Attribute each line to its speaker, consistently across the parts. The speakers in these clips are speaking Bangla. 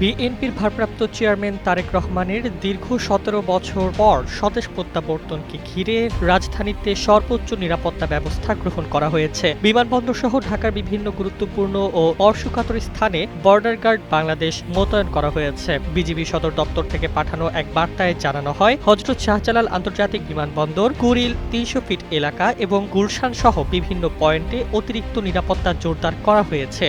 Speaker 1: বিএনপির ভারপ্রাপ্ত চেয়ারম্যান তারেক রহমানের দীর্ঘ ১৭ বছর পর স্বদেশ প্রত্যাবর্তনকে ঘিরে রাজধানীতে সর্বোচ্চ নিরাপত্তা ব্যবস্থা গ্রহণ করা হয়েছে। বিমানবন্দরসহ ঢাকার বিভিন্ন গুরুত্বপূর্ণ ও স্পর্শকাতর স্থানে বর্ডার গার্ড বাংলাদেশ মোতায়েন করা হয়েছে। বিজিবি সদর দপ্তর থেকে পাঠানো এক বার্তায় জানানো হয়, হযরত শাহজালাল আন্তর্জাতিক বিমানবন্দর, কুড়িল ৩০০ ফিট এলাকা এবং গুলশান সহ বিভিন্ন পয়েন্টে অতিরিক্ত নিরাপত্তা জোরদার করা হয়েছে।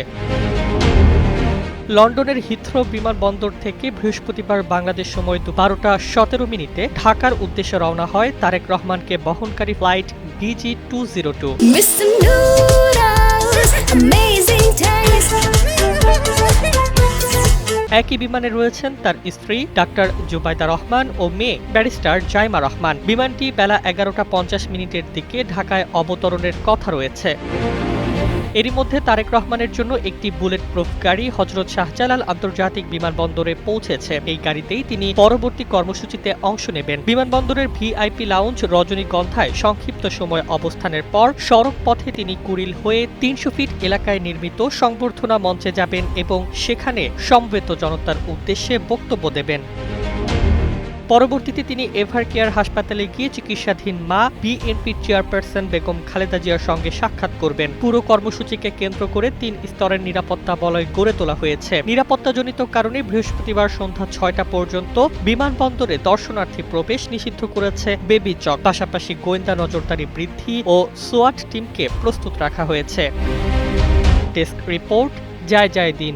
Speaker 1: লন্ডনের হিথ্রো বিমানবন্দর থেকে বৃহস্পতিবার বাংলাদেশ সময় 12:17 ঢাকার উদ্দেশ্যে রওনা হয় তারেক রহমানকে বহনকারী ফ্লাইট DG-202। একই বিমানে রয়েছেন তার স্ত্রী ডাক্তার জুবাইদা রহমান ও মেয়ে ব্যারিস্টার জাইমা রহমান। বিমানটি বেলা 11:50 দিকে ঢাকায় অবতরণের কথা রয়েছে। এরই মধ্যে তারেক রহমানের জন্য একটি বুলেট প্রুফ গাড়ি হযরত শাহজালাল আন্তর্জাতিক বিমানবন্দরে পৌঁছেছে। এই গাড়িতেই তিনি পরবর্তী কর্মসূচিতে অংশ নেবেন। বিমানবন্দরের ভিআইপি লাউঞ্জ রজনীগন্ধায় সংক্ষিপ্ত সময় অবস্থানের পর সড়ক পথে তিনি কুড়িল হয়ে ৩০০ ফিট এলাকায় নির্মিত সংবর্ধনা মঞ্চে যাবেন এবং সেখানে সমবেত জনতার উদ্দেশ্যে বক্তব্য দেবেন। পরবর্তীতে তিনি এভার কেয়ার হাসপাতালে গিয়ে চিকিৎসাধীন মা বিএনপির চেয়ারপারসন বেগম খালেদা জিয়ার সঙ্গে সাক্ষাৎ করবেন। পুরো কর্মসূচিকে কেন্দ্র করে ৩ স্তরের নিরাপত্তা বলয় গড়ে তোলা হয়েছে। নিরাপত্তাজনিত কারণে বৃহস্পতিবার সন্ধ্যা ৬টা পর্যন্ত বিমানবন্দরে দর্শনার্থী প্রবেশ নিষিদ্ধ করেছে বেবি চক। পাশাপাশি গোয়েন্দা নজরদারি বৃদ্ধি ও সোয়াট টিমকে প্রস্তুত রাখা হয়েছে। ডেস্ক রিপোর্ট, জয় জয় দিন।